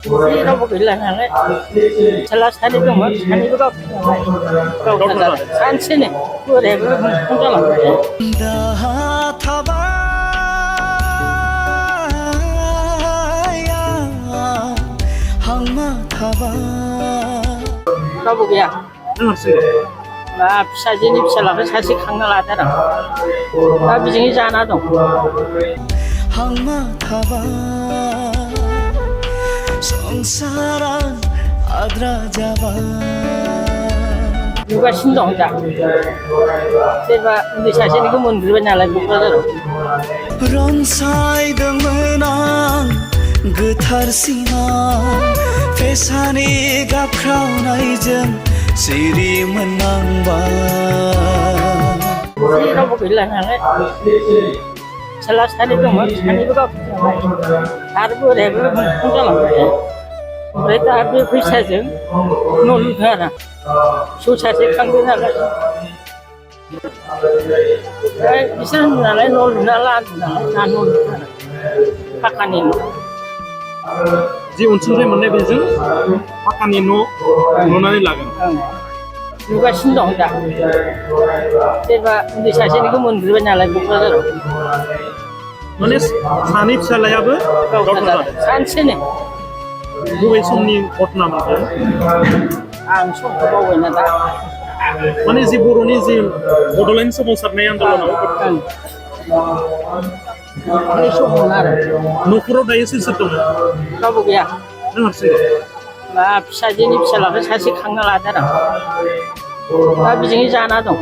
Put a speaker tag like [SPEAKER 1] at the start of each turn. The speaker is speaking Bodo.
[SPEAKER 1] जेरावबो गैला नालाय फिसाला सानै दंमोन सानैबो गावथारजाबाय सानसेनो बोरायाबो ओंखाम जालांबाय
[SPEAKER 2] दाहा थाबाया हांमा थाबा
[SPEAKER 1] रावबो गैया
[SPEAKER 3] नों हारसिं
[SPEAKER 1] दा फिसाजोनि फिसालाखौ सासे खांना लादों आं दा बेजोंनो जाना दं
[SPEAKER 2] हांमा थाबा संसारा आद्रा जाबा
[SPEAKER 1] नुगासिनो दं दा सोरबा उन्दै सासेनिखौ मोनग्रोबाय नालाय क'क्राझाराव
[SPEAKER 2] रनसायदोंमोन आं गोथार सिमा फेसानि गाबख्रावनायजों सिरि मोननांबाय
[SPEAKER 1] जेरावबो गैला नालाय फिसाला सानै दंमोन सानैबो गावथारजाबाय आरो बोरायाबो ओंखाम जालांबाय ओमफ्राय दा बे फैसाजों न' लुदों आरो फिसौ सासे खांदों नालाय ओमफ्राय बिसोर होनदों नालाय न' लुना लादों नालाय दा न' लुदों आरो पाक्कानि न'
[SPEAKER 3] जि अनसुंथाइ मोननाय बेजों पाक्कानि न' लुनानै लागोन
[SPEAKER 1] नुगासिनो दं दा सोरबा उन्दै सासेनिखौ मोनग्रोबाय नालाय क'क्राझाराव
[SPEAKER 3] माने सानै फिसालायाबो
[SPEAKER 1] गावथारजाबाय सानसेनो
[SPEAKER 3] बबे समनि घटना मोनखो
[SPEAKER 1] आं समखौ बावबायना दा
[SPEAKER 3] माने जि बर'नि जि बड'लेण्ड सोमावसारनाय आन्दलनाव
[SPEAKER 1] बे समावनो आरो
[SPEAKER 3] न'खराव दायो सोर सोर दङ
[SPEAKER 1] रावबो गैया
[SPEAKER 3] नों हारसिं
[SPEAKER 1] दा फिसाजोनि फिसालाखौ सासे खांना लादों आं दा बेजोंनो जाना दं